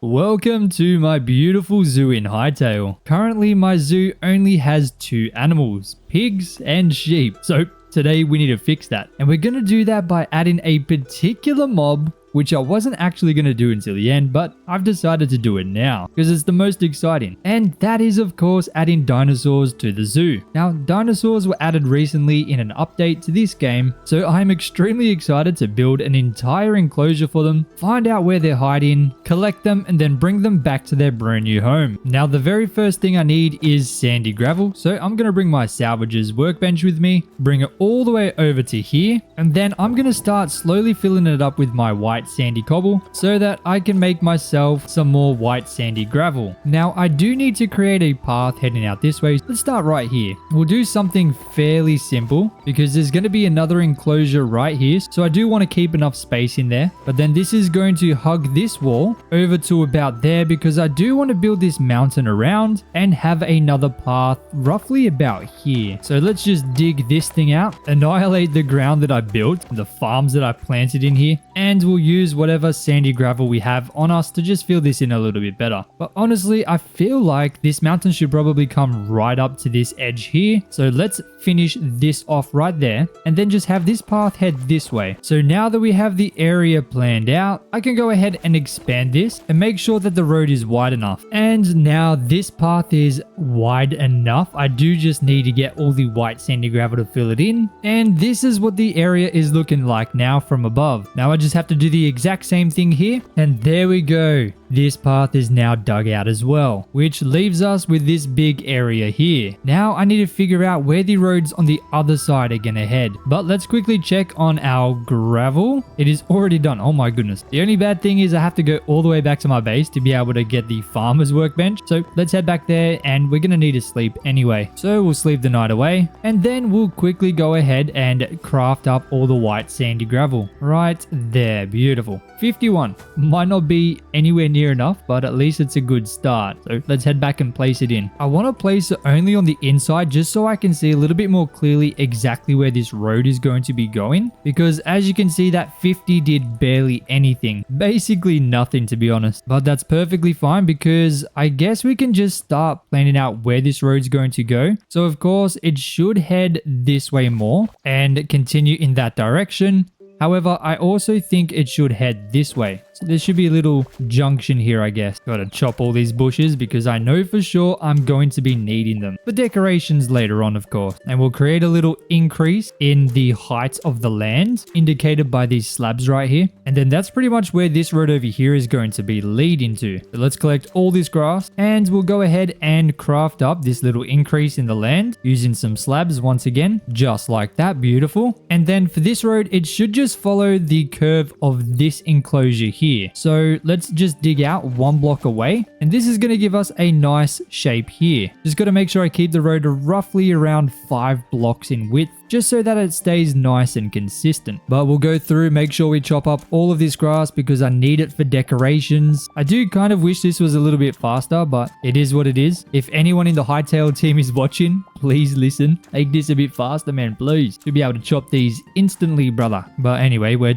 Welcome to my beautiful zoo in Hytale. Currently my zoo only has 2 animals, pigs and sheep. So today we need to fix that. And we're going to do that by adding a particular mob, which I wasn't actually going to do until the end, but I've decided to do it now because it's the most exciting. And that is of course adding dinosaurs to the zoo. Now dinosaurs were added recently in an update to this game, so I'm extremely excited to build an entire enclosure for them, find out where they're hiding, collect them, and then bring them back to their brand new home. Now the very first thing I need is sandy gravel, so I'm going to bring my salvages workbench with me, bring it all the way over to here, and then I'm going to start slowly filling it up with my white sandy cobble so that I can make myself some more white sandy gravel. Now I do need to create a path heading out this way. Let's start right here. We'll do something fairly simple because there's going to be another enclosure right here, so I do want to keep enough space in there, but then this is going to hug this wall over to about there because I do want to build this mountain around and have another path roughly about here. So let's just dig this thing out, annihilate the ground that I built, the farms that I planted in here, and we'll use whatever sandy gravel we have on us to just fill this in a little bit better. But honestly, I feel like this mountain should probably come right up to this edge here. So let's finish this off right there and then just have this path head this way. So now that we have the area planned out, I can go ahead and expand this and make sure that the road is wide enough. And now this path is wide enough. I do just need to get all the white sandy gravel to fill it in. And this is what the area is looking like now from above. Now I just have to do the exact same thing here, and there we go. This path is now dug out as well, which leaves us with this big area here. Now I need to figure out where the roads on the other side are gonna head, but let's quickly check on our gravel. It is already done. Oh my goodness. The only bad thing is I have to go all the way back to my base to be able to get the farmer's workbench. So let's head back there, and we're gonna need to sleep anyway. So we'll sleep the night away, and then we'll quickly go ahead and craft up all the white sandy gravel right there. Beautiful. 51 might not be anywhere near enough, but at least it's a good start. So let's head back and place it in. I want to place it only on the inside just so I can see a little bit more clearly exactly where this road is going to be going, because as you can see, that 50 did barely anything, basically nothing to be honest. But that's perfectly fine because I guess we can just start planning out where this road's going to go. So of course it should head this way more and continue in that direction. However, I also think it should head this way. So there should be a little junction here, I guess. Gotta chop all these bushes because I know for sure I'm going to be needing them for decorations later on, of course. And we'll create a little increase in the height of the land indicated by these slabs right here. And then that's pretty much where this road over here is going to be leading to. So let's collect all this grass and we'll go ahead and craft up this little increase in the land using some slabs once again, just like that. Beautiful. And then for this road, it should just follow the curve of this enclosure here. So let's just dig out 1 block away, and this is going to give us a nice shape here. Just got to make sure I keep the road roughly around 5 blocks in width, just so that it stays nice and consistent. But we'll go through, make sure we chop up all of this grass because I need it for decorations. I do kind of wish this was a little bit faster, but it is what it is. If anyone in the Hytale team is watching, please listen. Make this a bit faster, man, please. To be able to chop these instantly, brother. But anyway, we're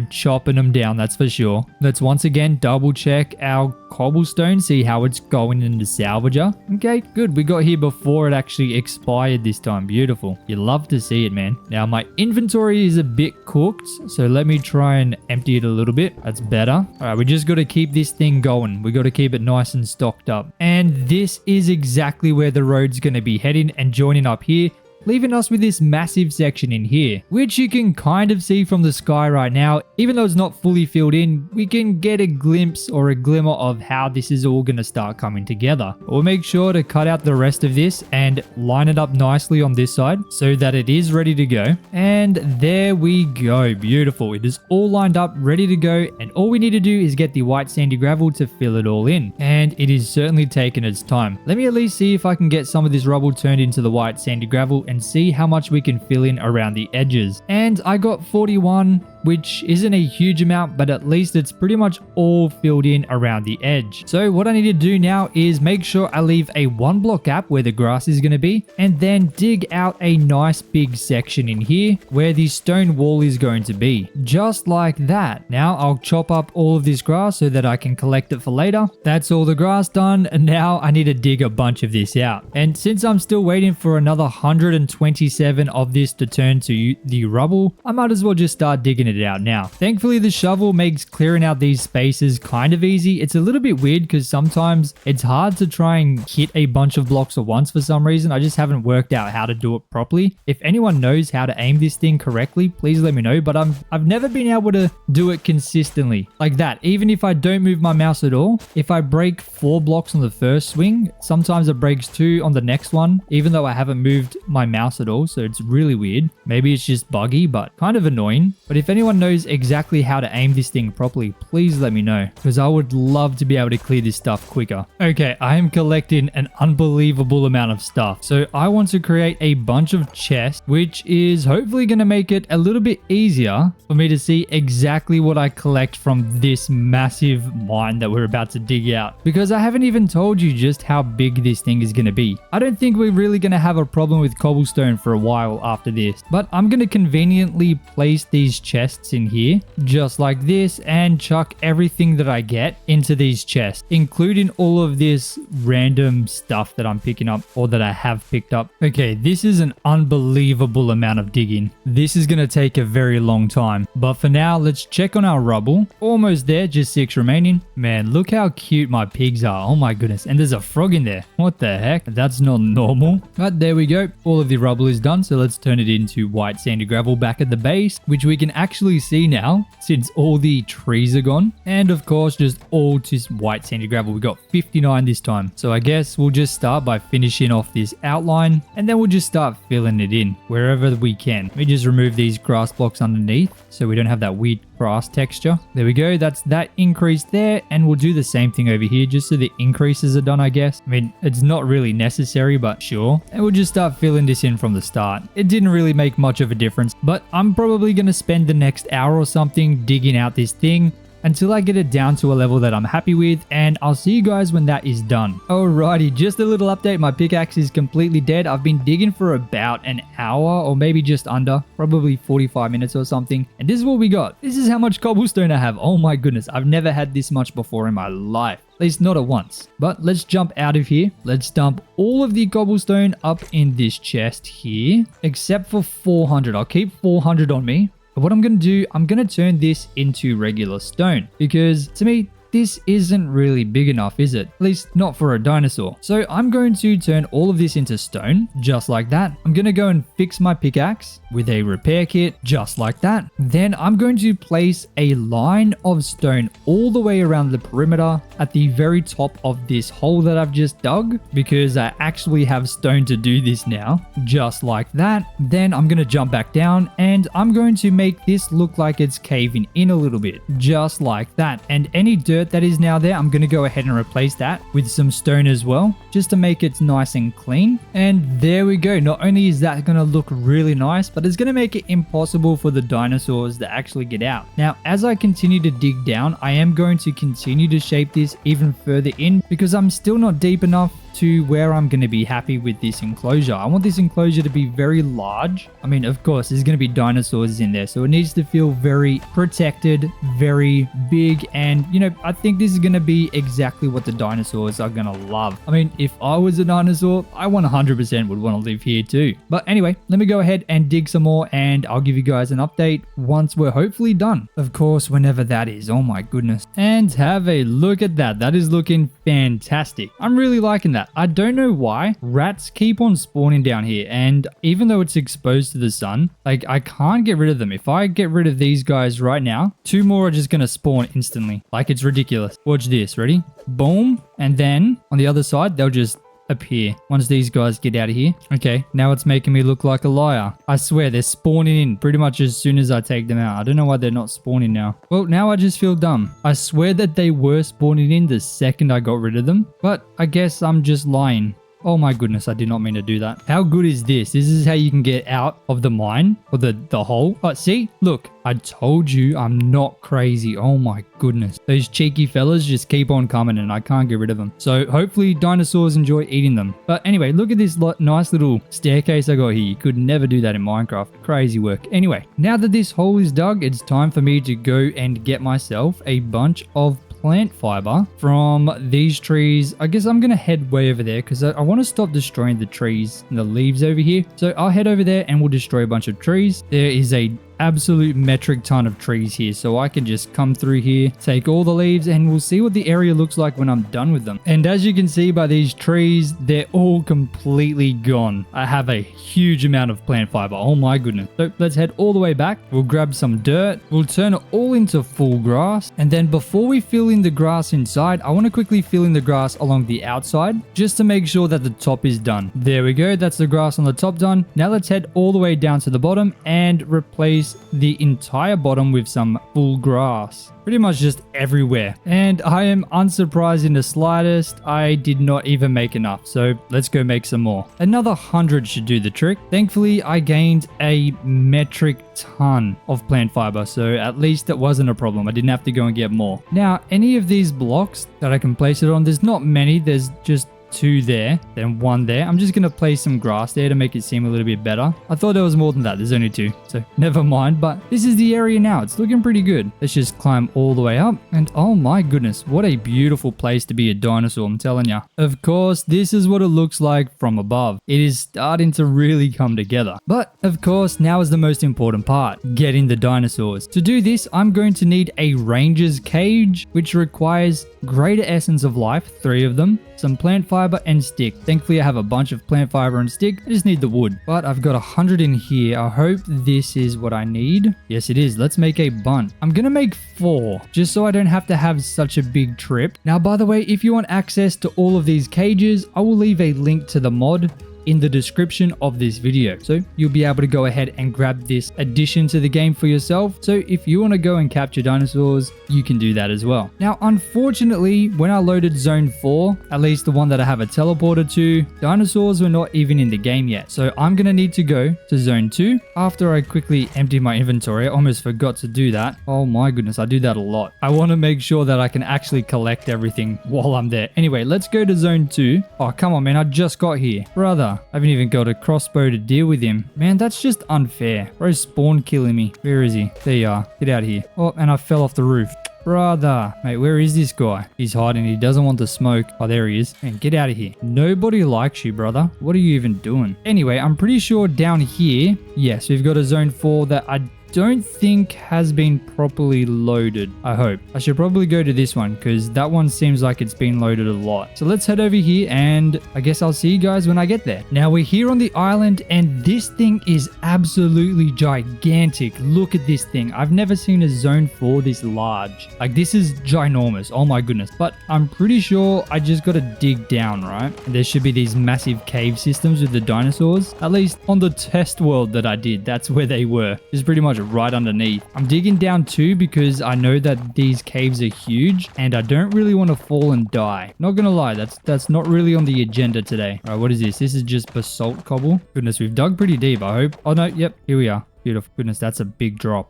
chopping them down, that's for sure. Let's once again double check our cobblestone, see how it's going in the salvager. Okay, good. We got here before it actually expired this time. Beautiful. You love to see it, man. Now my inventory is a bit cooked, so let me try and empty it a little bit. That's better. All right, we just got to keep this thing going. We got to keep it nice and stocked up. And this is exactly where the road's going to be heading and joining up here, leaving us with this massive section in here, which you can kind of see from the sky right now. Even though it's not fully filled in, we can get a glimpse or a glimmer of how this is all going to start coming together. We'll make sure to cut out the rest of this and line it up nicely on this side so that it is ready to go. And there we go. Beautiful. It is all lined up, ready to go. And all we need to do is get the white sandy gravel to fill it all in. And it is certainly taking its time. Let me at least see if I can get some of this rubble turned into the white sandy gravel and and see how much we can fill in around the edges. And I got 41, which isn't a huge amount, but at least it's pretty much all filled in around the edge. So what I need to do now is make sure I leave a 1 block gap where the grass is going to be, and then dig out a nice big section in here where the stone wall is going to be. Just like that. Now I'll chop up all of this grass so that I can collect it for later. That's all the grass done, and now I need to dig a bunch of this out. And since I'm still waiting for another 127 of this to turn to the rubble, I might as well just start digging it out now. Thankfully, the shovel makes clearing out these spaces kind of easy. It's a little bit weird because sometimes it's hard to try and hit a bunch of blocks at once for some reason. I just haven't worked out how to do it properly. If anyone knows how to aim this thing correctly, please let me know, but I've never been able to do it consistently like that. Even if I don't move my mouse at all, if I break 4 blocks on the first swing, sometimes it breaks 2 on the next one, even though I haven't moved my mouse at all. So it's really weird. Maybe it's just buggy, but kind of annoying. But if anyone knows exactly how to aim this thing properly, please let me know, because I would love to be able to clear this stuff quicker. Okay, I am collecting an unbelievable amount of stuff. So I want to create a bunch of chests, which is hopefully going to make it a little bit easier for me to see exactly what I collect from this massive mine that we're about to dig out, because I haven't even told you just how big this thing is going to be. I don't think we're really going to have a problem with cobblestone for a while after this, but I'm going to conveniently place these chests in here just like this and chuck everything that I get into these chests, including all of this random stuff that I'm picking up or that I have picked up. Okay, this is an unbelievable amount of digging. This is going to take a very long time, but for now, let's check on our rubble. Almost there, just 6 remaining. Man, look how cute my pigs are. Oh my goodness. And there's a frog in there. What the heck? That's not normal. But there we go. All of the rubble is done. So let's turn it into white sandy gravel back at the base, which we can actually see now since all the trees are gone. And of course, just all just white sandy gravel. We got 59 this time. So I guess we'll just start by finishing off this outline, and then we'll just start filling it in wherever we can. Let me just remove these grass blocks underneath so we don't have that weird grass texture. There we go. That's that increase there, and we'll do the same thing over here just so the increases are done, I guess. I mean, it's not really necessary, but sure. And we'll just start filling this in from the start. It didn't really make much of a difference, but I'm probably going to spend the next hour or something digging out this thing until I get it down to a level that I'm happy with, and I'll see you guys when that is done. Alrighty, just a little update. My pickaxe is completely dead. I've been digging for about an hour or maybe just under, probably 45 minutes or something. And this is what we got. This is how much cobblestone I have. Oh my goodness, I've never had this much before in my life. At least not at once. But let's jump out of here. Let's dump all of the cobblestone up in this chest here, except for 400. I'll keep 400 on me. But what I'm going to do, I'm going to turn this into regular stone, because to me, this isn't really big enough, is it? At least not for a dinosaur. So I'm going to turn all of this into stone, just like that. I'm going to go and fix my pickaxe with a repair kit, just like that. Then I'm going to place a line of stone all the way around the perimeter at the very top of this hole that I've just dug, because I actually have stone to do this now, just like that. Then I'm going to jump back down, and I'm going to make this look like it's caving in a little bit, just like that. And any dirt that is now there, I'm going to go ahead and replace that with some stone as well, just to make it nice and clean. And there we go. Not only is that going to look really nice, but it's going to make it impossible for the dinosaurs to actually get out. Now, as I continue to dig down, I am going to continue to shape this even further in, because I'm still not deep enough to where I'm going to be happy with this enclosure. I want this enclosure to be very large. I mean, of course, there's going to be dinosaurs in there, so it needs to feel very protected, very big, and, you know, I think this is going to be exactly what the dinosaurs are going to love. I mean, if I was a dinosaur, I 100% would want to live here too. But anyway, let me go ahead and dig some more, and I'll give you guys an update once we're hopefully done. Of course, whenever that is. Oh my goodness. And have a look at that. That is looking fantastic. I'm really liking that. I don't know why rats keep on spawning down here, and even though it's exposed to the sun, like, I can't get rid of them. If I get rid of these guys right now, 2 more are just gonna spawn instantly. Like, it's ridiculous. Watch this. Ready? Boom. And then on the other side, they'll just appear once these guys get out of here. Okay, now it's making me look like a liar. I swear they're spawning in pretty much as soon as I take them out. I don't know why they're not spawning now. Well, now I just feel dumb. I swear that they were spawning in the second I got rid of them, but I guess I'm just lying. Oh my goodness, I did not mean to do that. How good is this? This is how you can get out of the mine or the hole. Oh, see? Look, I told you I'm not crazy. Oh my goodness. Those cheeky fellas just keep on coming and I can't get rid of them. So hopefully dinosaurs enjoy eating them. But anyway, look at this nice little staircase I got here. You could never do that in Minecraft. Crazy work. Anyway, now that this hole is dug, it's time for me to go and get myself a bunch of plant fiber from these trees. I guess I'm gonna head way over there because I want to stop destroying the trees and the leaves over here. So I'll head over there and we'll destroy a bunch of trees. There is a absolute metric ton of trees here, so I can just come through here, take all the leaves, and we'll see what the area looks like when I'm done with them. And as you can see by these trees, they're all completely gone. I have a huge amount of plant fiber. Oh my goodness. So let's head all the way back. We'll grab some dirt. We'll turn it all into full grass. And then before we fill in the grass inside, I want to quickly fill in the grass along the outside just to make sure that the top is done. There we go. That's the grass on the top done. Now let's head all the way down to the bottom and replace the entire bottom with some full grass. Pretty much just everywhere. And I am unsurprised in the slightest. I did not even make enough. So let's go make some more. Another 100 should do the trick. Thankfully, I gained a metric ton of plant fiber. So at least that wasn't a problem. I didn't have to go and get more. Now, any of these blocks that I can place it on, there's not many. There's just 2 there, then 1 there. I'm just going to place some grass there to make it seem a little bit better. I thought there was more than that. There's only 2, so never mind. But this is the area now. It's looking pretty good. Let's just climb all the way up. And oh my goodness, what a beautiful place to be a dinosaur, I'm telling you. Of course, this is what it looks like from above. It is starting to really come together. But of course, now is the most important part, getting the dinosaurs. To do this, I'm going to need a ranger's cage, which requires greater essence of life, 3 of them, some plant fiber and stick. Thankfully, I have a bunch of plant fiber and stick. I just need the wood. But I've got 100 in here. I hope this is what I need. Yes, it is. Let's make a bunch. I'm gonna make 4, just so I don't have to have such a big trip. Now, by the way, if you want access to all of these cages, I will leave a link to the mod in the description of this video. So you'll be able to go ahead and grab this addition to the game for yourself. So if you want to go and capture dinosaurs, you can do that as well. Now, unfortunately, when I loaded zone 4, at least the one that I have a teleporter to, dinosaurs were not even in the game yet. So I'm going to need to go to zone 2 after I quickly empty my inventory. I almost forgot to do that. Oh my goodness, I do that a lot. I want to make sure that I can actually collect everything while I'm there. Anyway, let's go to zone 2. Oh, come on, man. I just got here. Brother, I haven't even got a crossbow to deal with him. Man, that's just unfair. Bro spawned killing me. Where is he? There you are. Get out of here. Oh, and I fell off the roof. Brother. Mate, where is this guy? He's hiding. He doesn't want to smoke. Oh, there he is. Man, get out of here. Nobody likes you, brother. What are you even doing? Anyway, I'm pretty sure down here, yes, we've got a zone 4 that I don't think has been properly loaded. I hope. I should probably go to this one because that one seems like it's been loaded a lot. So let's head over here and I guess I'll see you guys when I get there. Now we're here on the island and this thing is absolutely gigantic. Look at this thing. I've never seen a zone 4 this large. Like this is ginormous. Oh my goodness. But I'm pretty sure I just got to dig down, right? And there should be these massive cave systems with the dinosaurs. At least on the test world that I did, that's where they were. It's pretty much right underneath. I'm digging down too because I know that these caves are huge and I don't really want to fall and die. Not gonna lie, that's not really on the agenda today. All right, what is this? This is just basalt cobble. Goodness, we've dug pretty deep, I hope. Oh no, yep, here we are. Beautiful. Goodness, that's a big drop.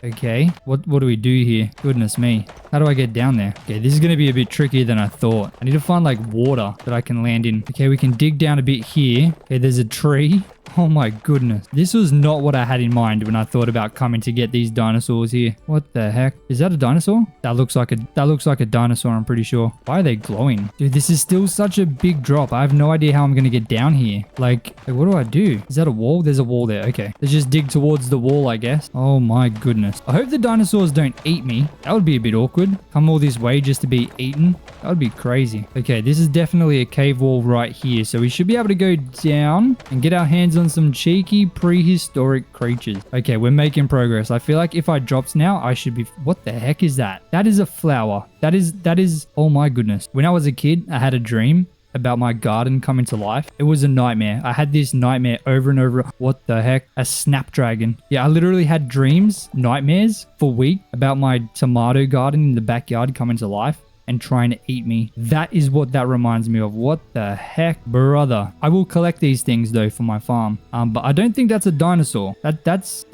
Okay. What do we do here? Goodness me. How do I get down there? Okay, this is going to be a bit trickier than I thought. I need to find like water that I can land in. Okay, we can dig down a bit here. Okay, there's a tree. Oh my goodness. This was not what I had in mind when I thought about coming to get these dinosaurs here. What the heck? Is that a dinosaur? That looks like a dinosaur, I'm pretty sure. Why are they glowing? Dude, this is still such a big drop. I have no idea how I'm going to get down here. Like, what do I do? Is that a wall? There's a wall there. Okay. Let's just dig towards the wall, I guess. Oh my goodness. I hope the dinosaurs don't eat me. That would be a bit awkward. Come all this way just to be eaten. That would be crazy. Okay, this is definitely a cave wall right here. So we should be able to go down and get our hands on some cheeky prehistoric creatures. Okay, we're making progress. I feel like if I dropped now, I should be... What the heck is that? That is a flower. That is... Oh my goodness. When I was a kid, I had a dream about my garden coming to life. It was a nightmare. I had this nightmare over and over. What the heck? A snapdragon. Yeah, I literally had dreams, nightmares for weeks about my tomato garden in the backyard coming to life. and trying to eat me. That is what that reminds me of. What the heck, brother? I will collect these things though for my farm. But I don't think that's a dinosaur. That's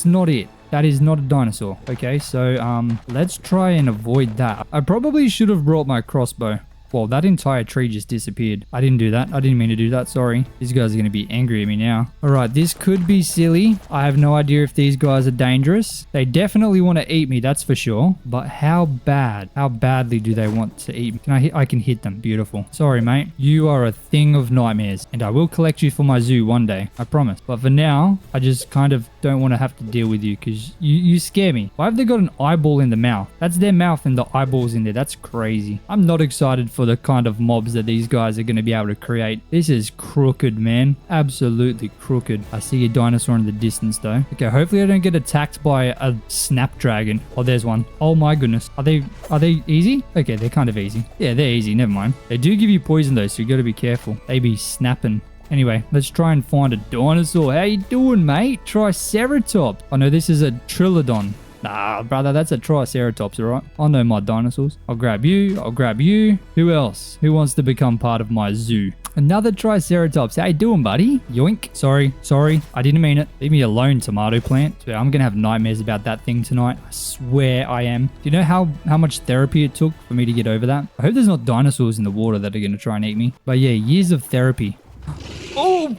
not it. That is not a dinosaur. Okay, so let's try and avoid that. I probably should have brought my crossbow. Well, that entire tree just disappeared. I didn't do that. I didn't mean to do that. Sorry. These guys are going to be angry at me now. All right, this could be silly. I have no idea if these guys are dangerous. They definitely want to eat me, that's for sure. But how bad? How badly do they want to eat me? I can hit them. Beautiful. Sorry, mate. You are a thing of nightmares. And I will collect you for my zoo one day. I promise. But for now, I just kind of don't want to have to deal with you because you scare me. Why have they got an eyeball in the mouth? That's their mouth and the eyeballs in there. That's crazy. I'm not excited for the kind of mobs that these guys are going to be able to create. This is crooked, man. Absolutely crooked. I see a dinosaur in the distance though. Okay, hopefully I don't get attacked by a snapdragon. Oh, there's one. Oh my goodness. Are they easy? Okay, they're kind of easy. Yeah, they're easy. Never mind. They do give you poison though, so you got to be careful. They be snapping. Anyway, let's try and find a dinosaur. How you doing, mate? Triceratops. Oh no, this is a Trilodon. Nah, brother, that's a Triceratops, alright? I know my dinosaurs. I'll grab you. I'll grab you. Who else? Who wants to become part of my zoo? Another Triceratops. How you doing, buddy? Yoink. Sorry. I didn't mean it. Leave me alone, tomato plant. So I'm going to have nightmares about that thing tonight. I swear I am. Do you know how much therapy it took for me to get over that? I hope there's not dinosaurs in the water that are going to try and eat me. But yeah, years of therapy. Oh,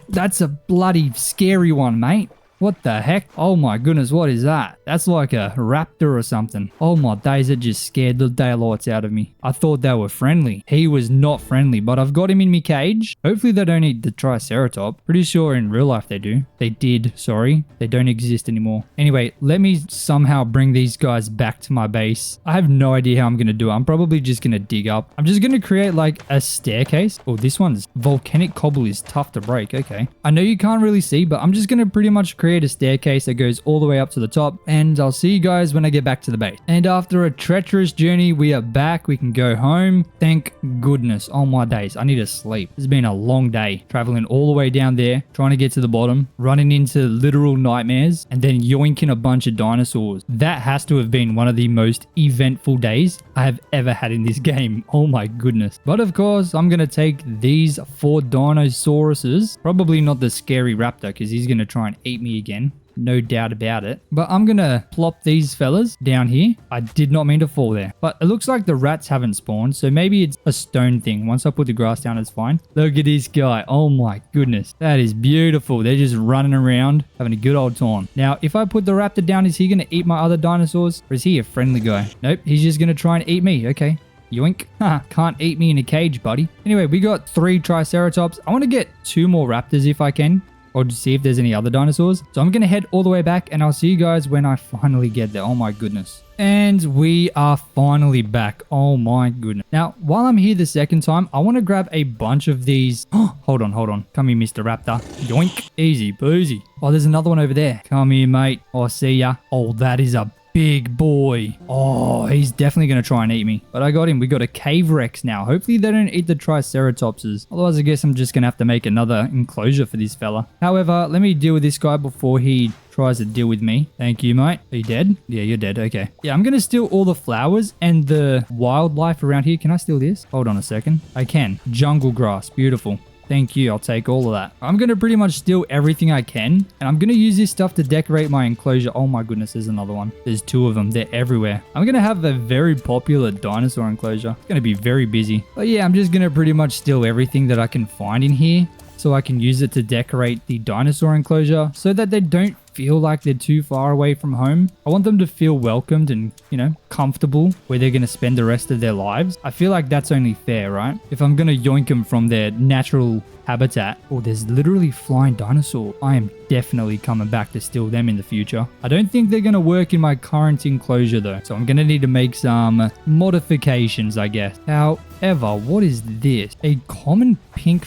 that's a bloody scary one, mate. What the heck? Oh my goodness, what is that? That's like a raptor or something. Oh my days, it just scared the daylights out of me. I thought they were friendly. He was not friendly, but I've got him in my cage. Hopefully they don't eat the Triceratops. Pretty sure in real life they do. They did, sorry. They don't exist anymore. Anyway, let me somehow bring these guys back to my base. I have no idea how I'm going to do it. I'm probably just going to dig up. I'm just going to create like a staircase. Oh, this one's volcanic cobble is tough to break. Okay. I know you can't really see, but I'm just going to pretty much create a staircase that goes all the way up to the top, and I'll see you guys when I get back to the base. And after a treacherous journey, we are back. We can go home. Thank goodness. Oh my days, I need to sleep. It's been a long day traveling all the way down there, trying to get to the bottom, running into literal nightmares, and then yoinking a bunch of dinosaurs. That has to have been one of the most eventful days I have ever had in this game. Oh my goodness. But of course, I'm going to take these 4 dinosauruses. Probably not the scary raptor because he's going to try and eat me again. No doubt about it. But I'm going to plop these fellas down here. I did not mean to fall there. But it looks like the rats haven't spawned. So maybe it's a stone thing. Once I put the grass down, it's fine. Look at this guy. Oh my goodness. That is beautiful. They're just running around, having a good old time. Now, if I put the raptor down, is he going to eat my other dinosaurs? Or is he a friendly guy? Nope. He's just going to try and eat me. Okay. Yoink. Haha, can't eat me in a cage, buddy. Anyway, we got 3 Triceratops. I want to get 2 more raptors if I can, or to see if there's any other dinosaurs. So I'm going to head all the way back, and I'll see you guys when I finally get there. Oh my goodness. And we are finally back. Oh my goodness. Now, while I'm here the second time, I want to grab a bunch of these. Oh, hold on. Come here, Mr. Raptor. Yoink. Easy boozy. Oh, there's another one over there. Come here, mate. I see ya. Oh, that is a big boy. Oh, he's definitely going to try and eat me. But I got him. We got a cave rex now. Hopefully they don't eat the Triceratopses. Otherwise, I guess I'm just going to have to make another enclosure for this fella. However, let me deal with this guy before he tries to deal with me. Thank you, mate. Are you dead? Yeah, you're dead. Okay. Yeah, I'm going to steal all the flowers and the wildlife around here. Can I steal this? Hold on a second. I can. Jungle grass. Beautiful. Thank you. I'll take all of that. I'm going to pretty much steal everything I can. And I'm going to use this stuff to decorate my enclosure. Oh my goodness, there's another one. There's 2 of them. They're everywhere. I'm going to have a very popular dinosaur enclosure. It's going to be very busy. But yeah, I'm just going to pretty much steal everything that I can find in here, so I can use it to decorate the dinosaur enclosure so that they don't feel like they're too far away from home. I want them to feel welcomed and, you know, comfortable where they're going to spend the rest of their lives. I feel like that's only fair, right? If I'm going to yoink them from their natural habitat. Oh, there's literally flying dinosaur. I am definitely coming back to steal them in the future. I don't think they're going to work in my current enclosure though. So I'm going to need to make some modifications, I guess. However, what is this? A common pink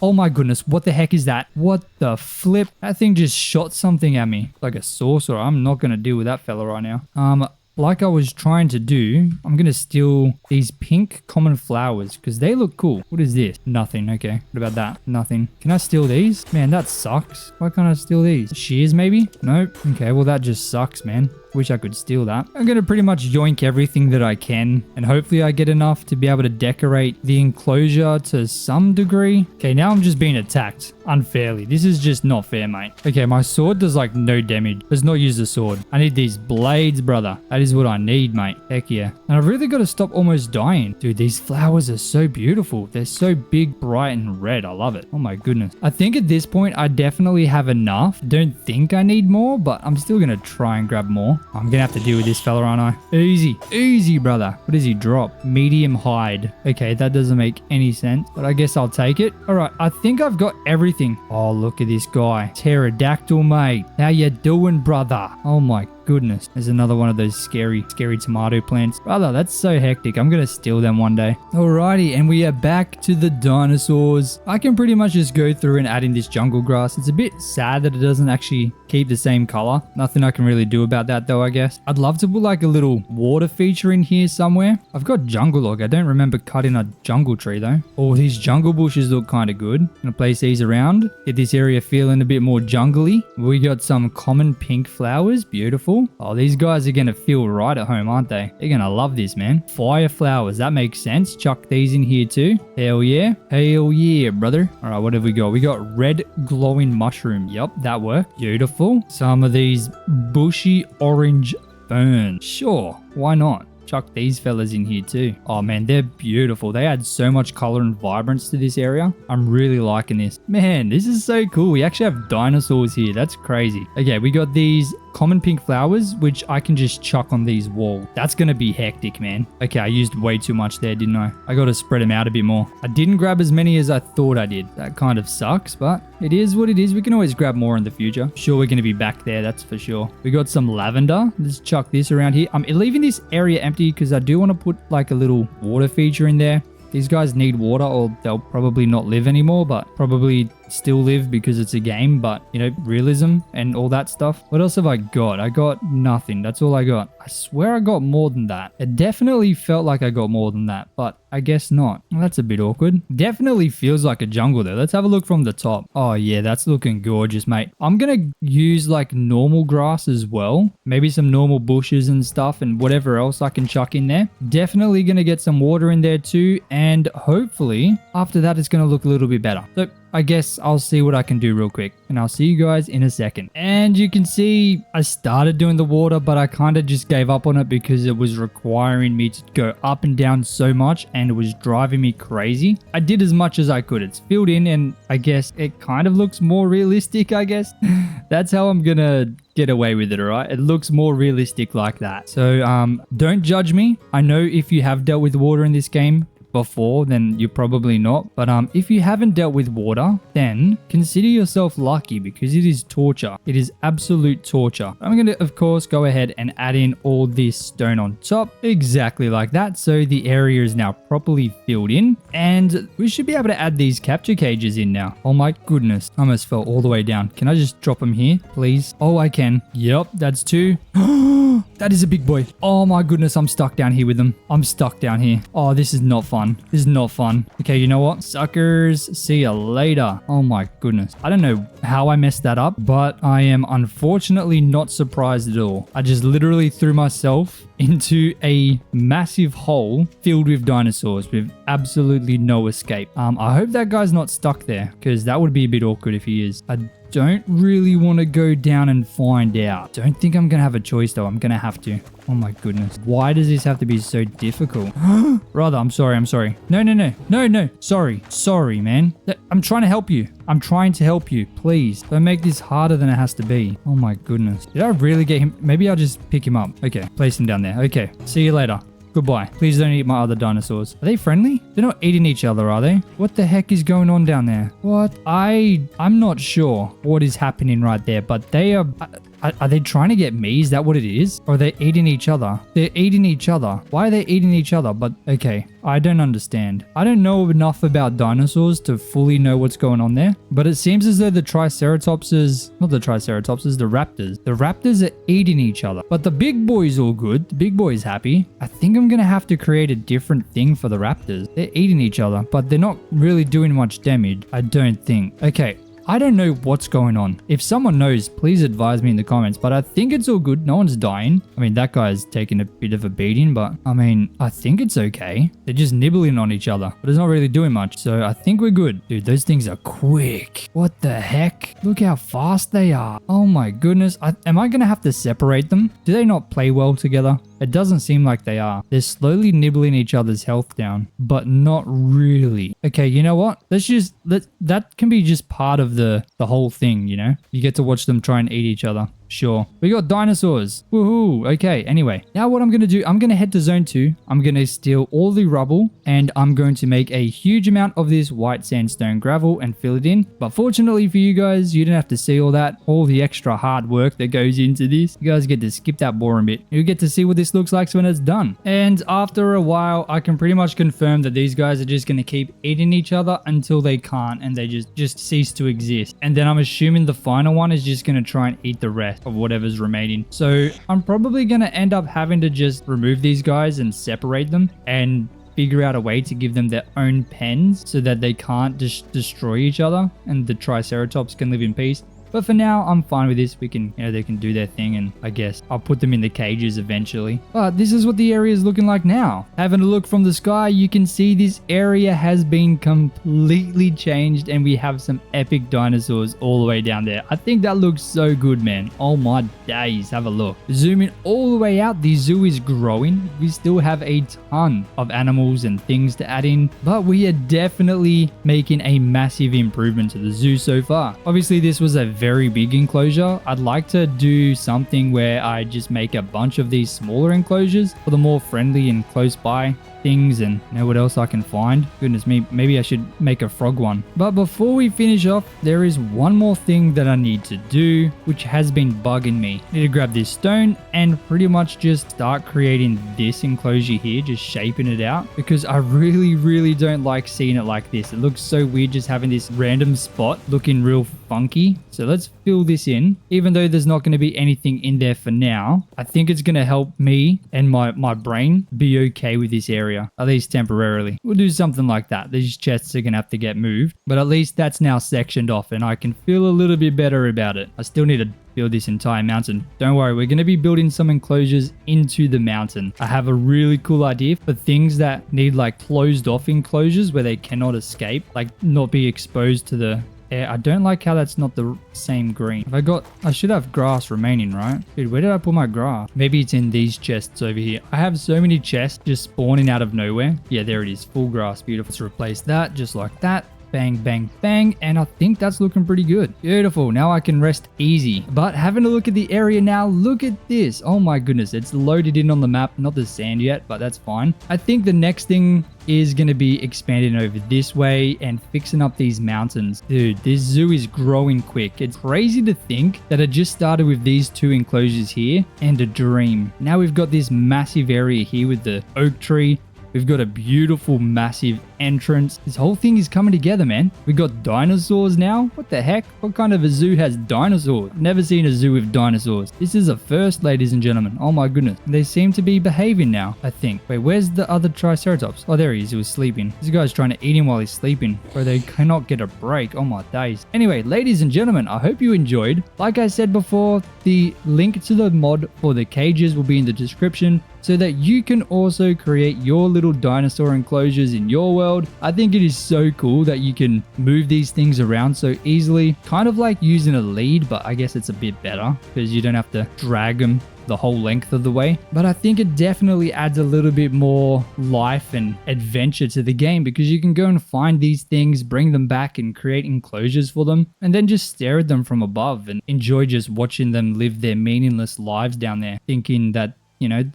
Oh my goodness, what the heck is that? What the flip? That thing just shot something at me. Like a sorcerer. I'm not going to deal with that fella right now. Like I was trying to do, I'm going to steal these pink common flowers because they look cool. What is this? Nothing. Okay. What about that? Nothing. Can I steal these? Man, that sucks. Why can't I steal these? Shears maybe? Nope. Okay, well that just sucks, man. Wish I could steal that. I'm going to pretty much yoink everything that I can, and hopefully I get enough to be able to decorate the enclosure to some degree. Okay, now I'm just being attacked unfairly. This is just not fair, mate. Okay, my sword does like no damage. Let's not use the sword. I need these blades, brother. That is what I need, mate. Heck yeah. And I've really got to stop almost dying. Dude, these flowers are so beautiful. They're so big, bright, and red. I love it. Oh my goodness. I think at this point, I definitely have enough. Don't think I need more, but I'm still going to try and grab more. I'm going to have to deal with this fella, aren't I? Easy. Easy, brother. What does he drop? Medium hide. Okay, that doesn't make any sense, but I guess I'll take it. All right, I think I've got everything. Oh, look at this guy. Pterodactyl, mate. How you doing, brother? Oh my goodness. There's another one of those scary tomato plants. Brother, that's so hectic. I'm gonna steal them one day. Alrighty, and we are back to the dinosaurs. I can pretty much just go through and add in this jungle grass. It's a bit sad that it doesn't actually keep the same color. Nothing I can really do about that though, I guess. I'd love to put like a little water feature in here somewhere. I've got jungle log. I don't remember cutting a jungle tree though. Oh, these jungle bushes look kind of good. Gonna place these around. Get this area feeling a bit more jungly. We got some common pink flowers. Beautiful. Oh, these guys are going to feel right at home, aren't they? They're going to love this, man. Fire flowers. That makes sense. Chuck these in here too. Hell yeah. Hell yeah, brother. All right, what have we got? We got red glowing mushroom. Yep, that worked. Beautiful. Some of these bushy orange ferns. Sure, why not? Chuck these fellas in here too. Oh man, they're beautiful. They add so much color and vibrance to this area. I'm really liking this. Man, this is so cool. We actually have dinosaurs here. That's crazy. Okay, we got these common pink flowers, which I can just chuck on these walls. That's going to be hectic, man. Okay, I used way too much there, didn't I? I got to spread them out a bit more. I didn't grab as many as I thought I did. That kind of sucks, but it is what it is. We can always grab more in the future. Sure, we're going to be back there. That's for sure. We got some lavender. Let's chuck this around here. I'm leaving this area empty because I do want to put like a little water feature in there. These guys need water or they'll probably not live anymore, but probably still live because it's a game, but you know, realism and all that stuff. What else have I got? I got nothing. That's all I got. I swear I got more than that. It definitely felt like I got more than that, but I guess not. Well, that's a bit awkward. Definitely feels like a jungle though. Let's have a look from the top. Oh yeah, that's looking gorgeous, mate. I'm gonna use like normal grass as well. Maybe some normal bushes and stuff and whatever else I can chuck in there. Definitely gonna get some water in there too. And hopefully after that, it's gonna look a little bit better. So I guess I'll see what I can do real quick and I'll see you guys in a second. And you can see I started doing the water, but I kind of just gave up on it because it was requiring me to go up and down so much and it was driving me crazy. I did as much as I could. It's filled in and I guess it kind of looks more realistic, I guess. That's how I'm gonna get away with it, all right? It looks more realistic like that. So don't judge me. I know if you have dealt with water in this game before, then you're probably not. But if you haven't dealt with water, then consider yourself lucky because it is torture. It is absolute torture. I'm going to, of course, go ahead and add in all this stone on top, exactly like that. So the area is now properly filled in and we should be able to add these capture cages in now. Oh my goodness, I almost fell all the way down. Can I just drop them here, please? Oh, I can. Yep, that's two. That is a big boy. Oh my goodness, I'm stuck down here with them. I'm stuck down here. Oh, this is not fun. This is not fun. Okay, you know what? Suckers, see ya later. Oh my goodness. I don't know how I messed that up, but I am unfortunately not surprised at all. I just literally threw myself into a massive hole filled with dinosaurs with absolutely no escape. I hope that guy's not stuck there because that would be a bit awkward if he is. I don't really want to go down and find out. Don't think I'm going to have a choice though. I'm going to have to. Oh my goodness. Why does this have to be so difficult? Brother, I'm sorry. No. Sorry, man. I'm trying to help you. I'm trying to help you. Please don't make this harder than it has to be. Oh my goodness. Did I really get him? Maybe I'll just pick him up. Okay, place him down there. Okay, see you later. Goodbye. Please don't eat my other dinosaurs. Are they friendly? They're not eating each other, are they? What the heck is going on down there? What? I'm not sure what is happening right there, but they are... Are they trying to get me? Is that what it is? Or are they eating each other? They're eating each other. Why are they eating each other? But okay, I don't understand. I don't know enough about dinosaurs to fully know what's going on there. But it seems as though the Triceratopses, not the Triceratopses, the Raptors. The Raptors are eating each other. But the big boy's all good. The big boy's happy. I think I'm going to have to create a different thing for the Raptors. They're eating each other, but they're not really doing much damage. I don't think. Okay. I don't know what's going on. If someone knows, please advise me in the comments, but I think it's all good. No one's dying. I mean, that guy's taking a bit of a beating, but I mean, I think it's okay. They're just nibbling on each other, but it's not really doing much. So I think we're good. Dude, those things are quick. What the heck? Look how fast they are. Oh my goodness. Am I going to have to separate them? Do they not play well together? It doesn't seem like they are. They're slowly nibbling each other's health down, but not really. Okay, you know what? That can be just part of the whole thing, you know? You get to watch them try and eat each other. Sure. We got dinosaurs. Woohoo. Okay, anyway. Now what I'm going to do, I'm going to head to zone 2. I'm going to steal all the rubble and I'm going to make a huge amount of this white sandstone gravel and fill it in. But fortunately for you guys, you don't have to see all that, all the extra hard work that goes into this. You guys get to skip that boring bit. You get to see what this looks like when it's done. And after a while, I can pretty much confirm that these guys are just going to keep eating each other until they can't and they just cease to exist. And then I'm assuming the final one is just going to try and eat the rest of whatever's remaining. So I'm probably going to end up having to just remove these guys and separate them and figure out a way to give them their own pens so that they can't just destroy each other and the Triceratops can live in peace. But for now, I'm fine with this. We can, they can do their thing and I guess I'll put them in the cages eventually. But this is what the area is looking like now. Having a look from the sky, you can see this area has been completely changed and we have some epic dinosaurs all the way down there. I think that looks so good, man. Oh my days, have a look. Zooming all the way out, the zoo is growing. We still have a ton of animals and things to add in, but we are definitely making a massive improvement to the zoo so far. Obviously, this was a very big enclosure. I'd like to do something where I just make a bunch of these smaller enclosures for the more friendly and close by things and what else I can find. Goodness me, maybe I should make a frog one. But before we finish off, there is one more thing that I need to do, which has been bugging me. I need to grab this stone and pretty much just start creating this enclosure here, just shaping it out because I really don't like seeing it like this. It looks so weird just having this random spot looking real funky. So let's fill this in. Even though there's not going to be anything in there for now, I think it's going to help me and my brain be okay with this area. At least temporarily. We'll do something like that. These chests are going to have to get moved, but at least that's now sectioned off and I can feel a little bit better about it. I still need to build this entire mountain. Don't worry, we're going to be building some enclosures into the mountain. I have a really cool idea for things that need like closed off enclosures where they cannot escape, like not be exposed to the air. I don't like how that's not the same green. I should have grass remaining, right? Dude, where did I put my grass? Maybe it's in these chests over here. I have so many chests just spawning out of nowhere. Yeah, there it is. Full grass. Beautiful. Let's replace that just like that. Bang, bang, bang. And I think that's looking pretty good. Beautiful. Now I can rest easy. But having a look at the area now, look at this. Oh my goodness. It's loaded in on the map. Not the sand yet, but that's fine. I think the next thing is going to be expanding over this way and fixing up these mountains. Dude, this zoo is growing quick. It's crazy to think that it just started with these two enclosures here and a dream. Now we've got this massive area here with the oak tree. We've got a beautiful, massive entrance. This whole thing is coming together, man. We got dinosaurs now. What the heck? What kind of a zoo has dinosaurs? Never seen a zoo with dinosaurs. This is a first, ladies and gentlemen. Oh my goodness. They seem to be behaving now, I think. Wait, where's the other Triceratops? Oh, there he is. He was sleeping. This guy's trying to eat him while he's sleeping. Bro, they cannot get a break. Oh my days. Anyway, ladies and gentlemen, I hope you enjoyed. Like I said before, the link to the mod for the cages will be in the description, so that you can also create your little dinosaur enclosures in your world. I think it is so cool that you can move these things around so easily, kind of like using a lead, but I guess it's a bit better because you don't have to drag them the whole length of the way. But I think it definitely adds a little bit more life and adventure to the game because you can go and find these things, bring them back and create enclosures for them, and then just stare at them from above and enjoy just watching them live their meaningless lives down there, thinking that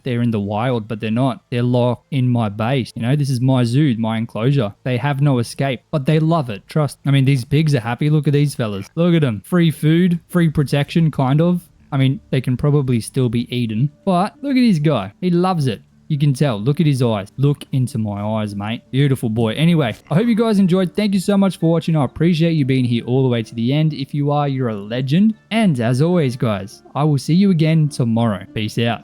they're in the wild, but they're not. They're locked in my base. This is my zoo, my enclosure. They have no escape, but they love it. Trust. I mean, these pigs are happy. Look at these fellas. Look at them. Free food, free protection, kind of. I mean, they can probably still be eaten, but look at this guy. He loves it. You can tell. Look at his eyes. Look into my eyes, mate. Beautiful boy. Anyway, I hope you guys enjoyed. Thank you so much for watching. I appreciate you being here all the way to the end. If you are, you're a legend. And as always, guys, I will see you again tomorrow. Peace out.